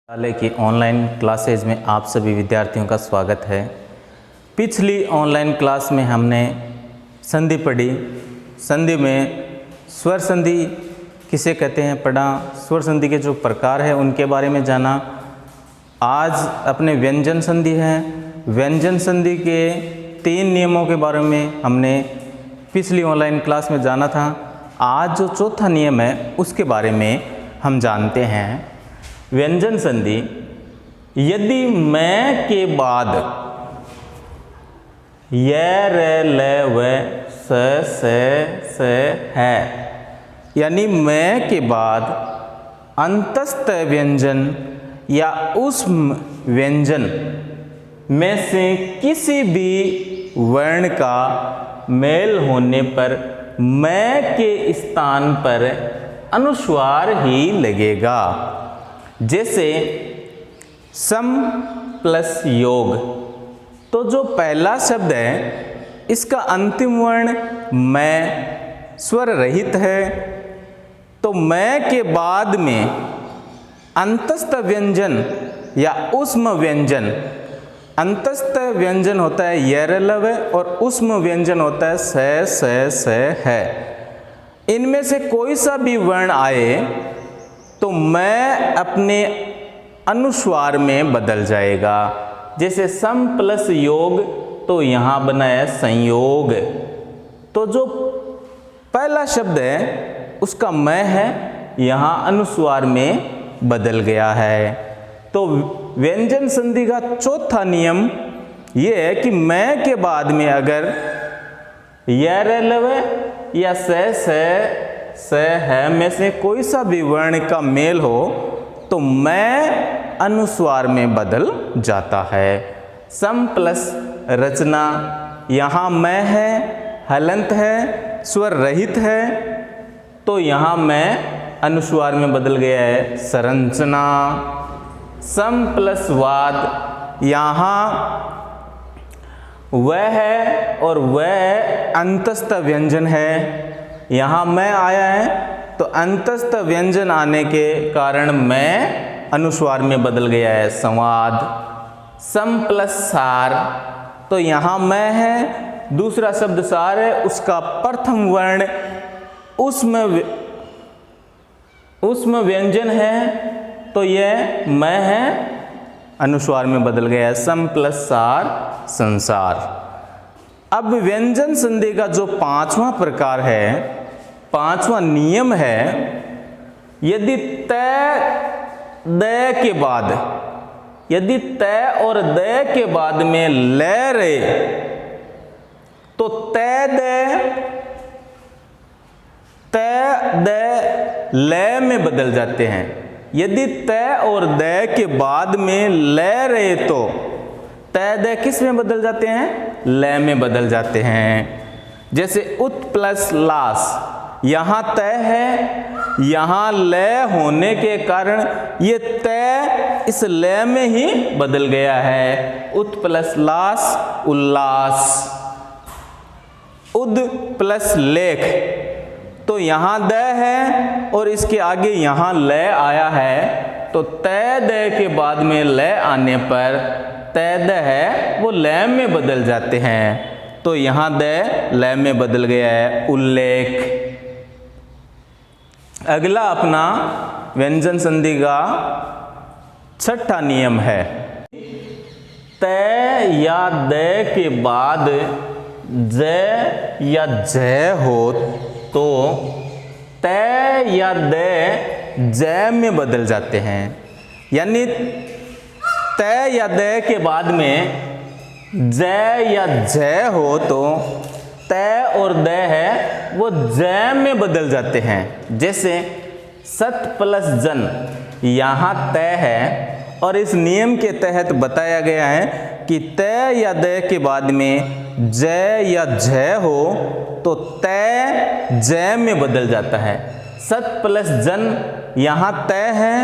विद्यालय की online classes में आप सभी विद्यार्थियों का स्वागत है। पिछली ऑनलाइन क्लास में हमने संधि पढ़ी। संधि में स्वर संधि किसे कहते हैं पढ़ा, स्वर संधि के जो प्रकार है उनके बारे में जाना। आज अपने व्यंजन संधि है। व्यंजन संधि के 3 नियमों के बारे में हमने पिछली ऑनलाइन क्लास में जाना था। आज जो चौथा नियम है उसके बारे में हम जानते हैं। व्यंजन संधि, यदि मैं के बाद य र ल व स है, यानी मैं के बाद अंतस्थ व्यंजन या उष्म व्यंजन में से किसी भी वर्ण का मेल होने पर मैं के स्थान पर अनुस्वार ही लगेगा। जैसे सम प्लस योग, तो जो पहला शब्द है इसका अंतिम वर्ण मैं स्वर रहित है, तो मैं के बाद में अंतस्थ व्यंजन या उष्म व्यंजन, अंतस्थ व्यंजन होता है यरलव और उष्म व्यंजन होता है स है। इनमें से कोई सा भी वर्ण आए तो मैं अपने अनुस्वार में बदल जाएगा। जैसे सम प्लस योग, तो यहाँ बना है संयोग, तो जो पहला शब्द है उसका मैं है यहाँ अनुस्वार में बदल गया है। तो व्यंजन संधि का चौथा नियम ये है कि मैं के बाद में अगर यरलव या स है में से कोई सा भी वर्ण का मेल हो तो मैं अनुस्वार में बदल जाता है। सम प्लस रचना, यहाँ मैं है, हलंत है, स्वर रहित है, तो यहाँ मैं अनुस्वार में बदल गया है संरचना। सम प्लस वाद, यहाँ वह है और वह अंतस्थ व्यंजन है, यहाँ मैं आया है तो अंतस्थ व्यंजन आने के कारण मैं अनुस्वार में बदल गया है संवाद। सम प्लस सार, तो यहाँ मैं है, दूसरा शब्द सार है, उसका प्रथम वर्ण उष्म व्यंजन है, तो यह मैं है, अनुस्वार में बदल गया है। सम प्लस सार संसार। अब व्यंजन संधि का जो 5वां प्रकार है, 5वां नियम है, यदि तय द के बाद, यदि तय और द के बाद में ल रहे तो तय द ल में बदल जाते हैं। यदि तय और द के बाद में ल रहे तो तय द किस में बदल जाते हैं? ल में बदल जाते हैं। जैसे उत प्लस लास, यहाँ तय है, यहाँ ल होने के कारण ये तय इस ल में ही बदल गया है। उत प्लस लास उल्लास। उद प्लस लेख, तो यहाँ द है और इसके आगे यहाँ ल आया है, तो तय द के बाद में ल आने पर तय द है वो ल में बदल जाते हैं, तो यहाँ द ल में बदल गया है उल्लेख। अगला अपना व्यंजन संधि का 6ठा नियम है, तय या द के बाद ज या ज हो तो तय या द ज में बदल जाते हैं। यानी तय या द के बाद में ज या ज हो तो तय और द है वो ज में बदल जाते हैं। जैसे सत प्लस जन, यहाँ तय है और इस नियम के तहत बताया गया है कि तय या द के बाद में ज या झ हो तो तय ज में बदल जाता है। सत प्लस जन, यहाँ तय है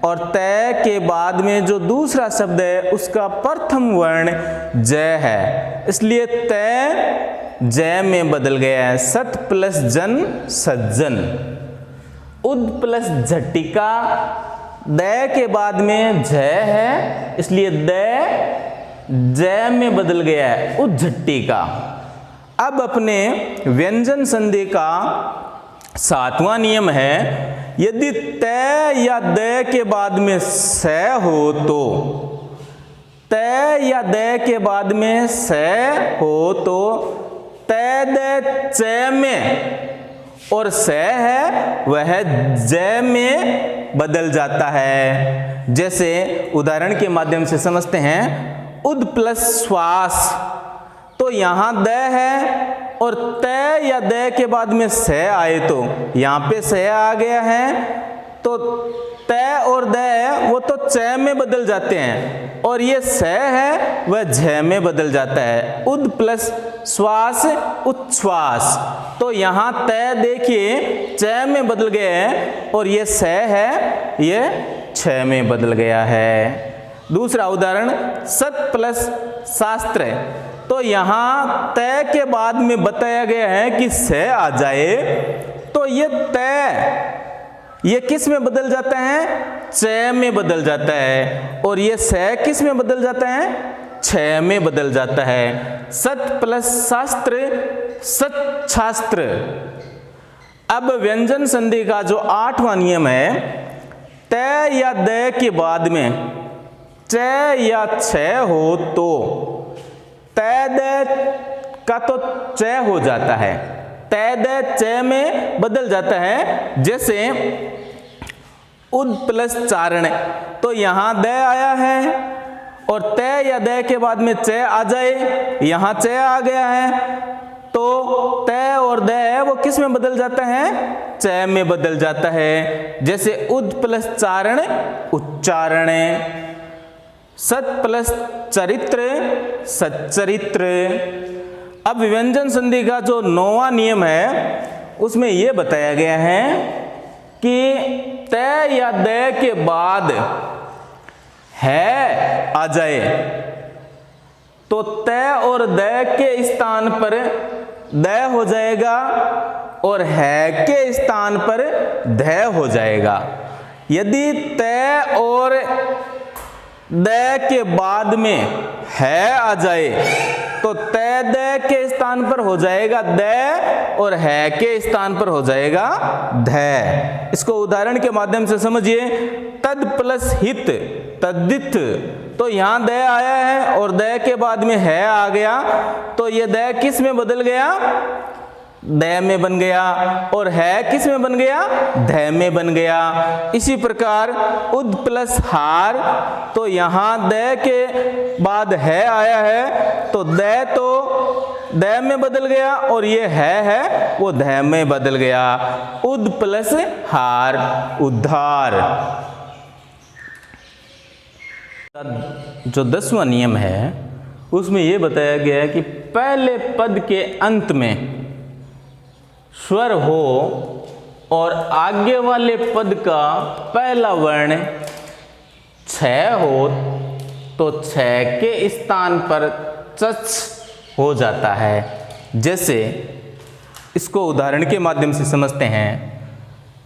और तय के बाद में जो दूसरा शब्द है उसका प्रथम वर्ण ज है, इसलिए तय ज में बदल गया है। सत प्लस जन सज्जन। उद प्लस झटिका, द के बाद में झ है, इसलिए द जय में बदल गया है, उज्झट्टी का। अब अपने व्यंजन संधि का 7वां नियम है, यदि त या द के बाद में स हो तो, त या द के बाद में स हो तो त द च में और स है वह ज में बदल जाता है। जैसे उदाहरण के माध्यम से समझते हैं, उद प्लस श्वास, तो यहाँ द है और त या द के बाद में स आए तो यहाँ पे स आ गया है, तो त और द वो तो च में बदल जाते हैं और ये स है वह झ में बदल जाता है। उद प्लस श्वास उच्छ्वास, तो यहाँ त देखिए च में बदल गए हैं और ये स है ये छ में बदल गया है। दूसरा उदाहरण, सत प्लस शास्त्र, तो यहाँ त के बाद में बताया गया है कि स आ जाए, तो ये त ये किस में बदल जाता है, च में बदल जाता है और ये स किस में बदल जाता है, छ में बदल जाता है। सत प्लस शास्त्र सत शास्त्र। अब व्यंजन संधि का जो 8वां नियम है, त या द के बाद में च या छ हो तो त द का तो च हो जाता है, त द च में बदल जाता है। जैसे उद प्लस चारण, तो यहाँ द आया है और त या द के बाद में च आ जाए, यहाँ च आ गया है, तो त और द है वो किस में बदल जाता है, च में बदल जाता है। जैसे उद प्लस चारण उच्चारण, सत प्लस चरित्र सच्चरित्र। अब व्यंजन संधि का जो 9वां नियम है उसमें यह बताया गया है कि त या द के बाद है आ जाए तो त और द के स्थान पर द हो जाएगा और है के स्थान पर ध हो जाएगा। यदि त और द के बाद में है आ जाए तो त द के स्थान पर हो जाएगा द और है के स्थान पर हो जाएगा ध। इसको उदाहरण के माध्यम से समझिए, तद प्लस हित तद्दित, तो यहाँ द आया है और द के बाद में है आ गया, तो ये द किस में बदल गया, द में बन गया और है किस में बन गया, ध में बन गया। इसी प्रकार उद प्लस हार, तो यहाँ द के बाद है आया है तो द में बदल गया और ये है वो ध में बदल गया। उद प्लस हार उद्धार। जो 10वां नियम है उसमें यह बताया गया है कि पहले पद के अंत में स्वर हो और आगे वाले पद का पहला वर्ण छ हो तो छ के स्थान पर चच हो जाता है। जैसे इसको उदाहरण के माध्यम से समझते हैं,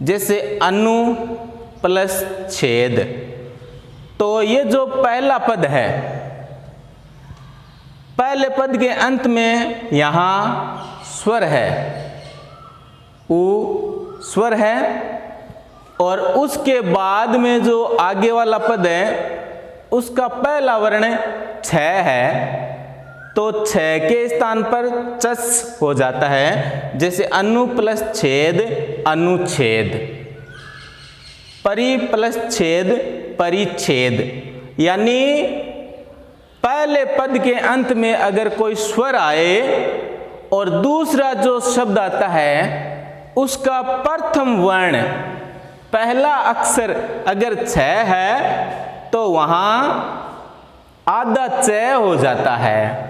जैसे अनु प्लस छेद, तो ये जो पहला पद है, पहले पद के अंत में यहाँ स्वर है, उ स्वर है और उसके बाद में जो आगे वाला पद है उसका पहला वर्ण छ है, तो छ के स्थान पर चस हो जाता है। जैसे अनु प्लस छेद अनुच्छेद, परि प्लस छेद परिच्छेद। यानी पहले पद के अंत में अगर कोई स्वर आए और दूसरा जो शब्द आता है उसका प्रथम वर्ण पहला अक्षर अगर छ है तो वहां आधा च हो जाता है।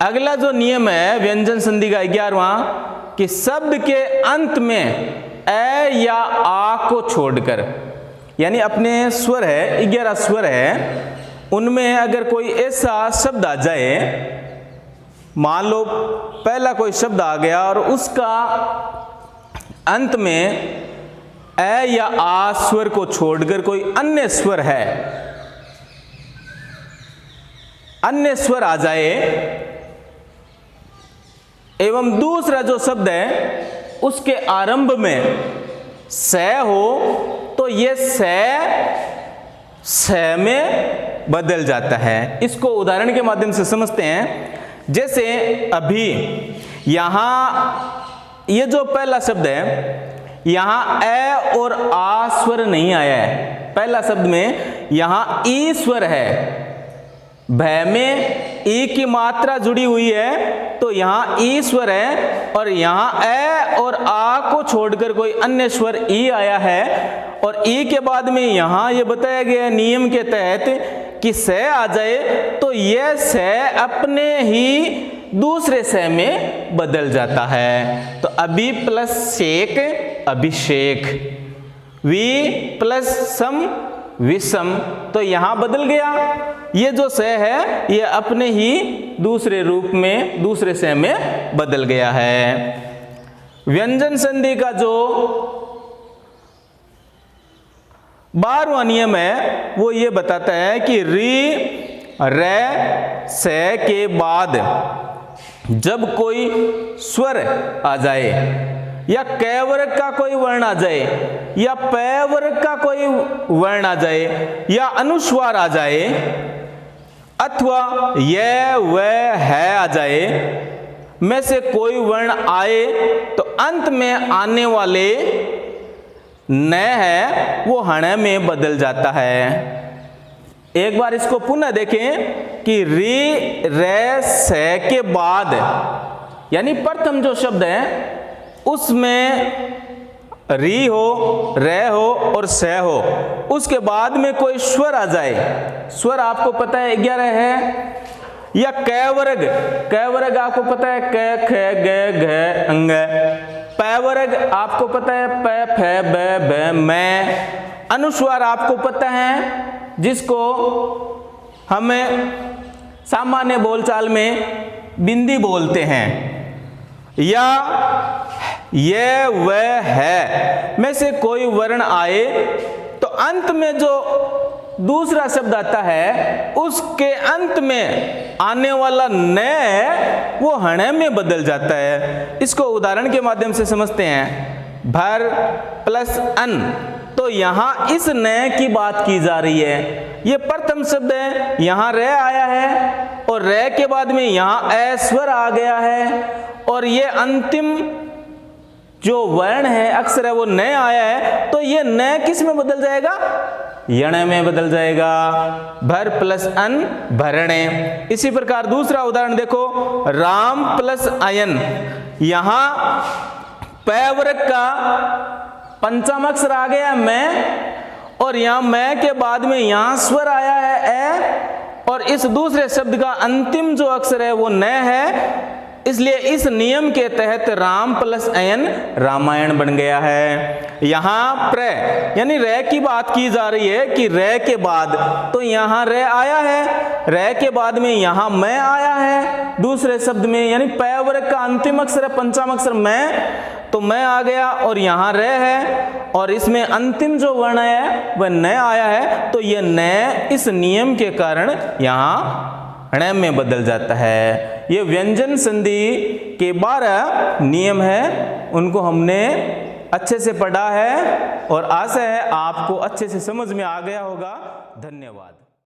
अगला जो नियम है व्यंजन संधि का 11वां, कि शब्द के अंत में ए या आ को छोड़कर, यानी अपने स्वर है 11 स्वर है, उनमें अगर कोई ऐसा शब्द आ जाए, मान लो पहला कोई शब्द आ गया और उसका अंत में ए या आ स्वर को छोड़कर कोई अन्य स्वर है, अन्य स्वर आ जाए एवं दूसरा जो शब्द है उसके आरंभ में स हो तो ये स में बदल जाता है। इसको उदाहरण के माध्यम से समझते हैं। जैसे अभी यहां ये जो पहला शब्द है, यहां ए और आ स्वर नहीं आया है। पहला शब्द में यहां ई स्वर है, भय में ई की मात्रा जुड़ी हुई है तो यहां ई स्वर है, और यहां ए और आ को छोड़कर कोई अन्य स्वर ई आया है। और ई के बाद में यहां ये बताया गया नियम के तहत कि स आ जाए तो यह स अपने ही दूसरे स में बदल जाता है। तो अभी प्लस शेक अभिषेक, वी प्लस सम विषम, तो यहां बदल गया। ये जो स है ये अपने ही दूसरे रूप में दूसरे स में बदल गया है। व्यंजन संधि का जो 12वां नियम है वो ये बताता है कि री रे से के बाद जब कोई स्वर आ जाए या कै वर्ग का कोई वर्ण आ जाए या पै वर्ग का कोई वर्ण आ जाए या अनुस्वार आ जाए अथवा यह वह है आ जाए में से कोई वर्ण आए तो अंत में आने वाले न है वो हण में बदल जाता है। एक बार इसको पुनः देखें कि री रे से के बाद यानी प्रथम जो शब्द है उसमें री हो रे हो और से हो, उसके बाद में कोई स्वर आ जाए। स्वर आपको पता है 11 है, या कै वर्ग आपको पता है क ख ग घ अंग, पै वर्ग आपको पता है प फ ब भ मैं, अनुस्वार आपको पता है जिसको हमें सामान्य बोलचाल में बिंदी बोलते हैं, या ये वह है में से कोई वर्ण आए तो अंत में जो दूसरा शब्द आता है उसके अंत में आने वाला न है वो हण में बदल जाता है। इसको उदाहरण के माध्यम से समझते हैं। भर प्लस अन, तो यहाँ इस न की बात की जा रही है। ये प्रथम शब्द है, यहाँ रे आया है और रे के बाद में यहाँ ए स्वर आ गया है, और ये अंतिम जो वर्ण है अक्षर है वो न आया है, तो ये न किस में बदल जाएगा? यण में बदल जाएगा। भर प्लस अन भरणे। इसी प्रकार दूसरा उदाहरण देखो, राम प्लस अयन, यहां पै वर्ग का पंचम अक्षर आ गया मैं, और यहां मैं के बाद में यहां स्वर आया है ए, और इस दूसरे शब्द का अंतिम जो अक्षर है वो न है, इसलिए इस नियम के तहत राम प्लस अयन रामायण बन गया है। यहाँ प्र यानी रे की बात की जा रही है कि रे के बाद, तो यहाँ रे आया है, रे के बाद में यहाँ मैं आया है दूसरे शब्द में, यानी पै वर्ग का अंतिम अक्षर है पंचम अक्षर मैं, तो मैं आ गया और यहाँ रे है, और इसमें अंतिम जो वर्ण है वह न आया है, तो यह न इस नियम के कारण यहाँ ण में बदल जाता है। ये व्यंजन संधि के 12 नियम है, उनको हमने अच्छे से पढ़ा है और आशा है आपको अच्छे से समझ में आ गया होगा। धन्यवाद।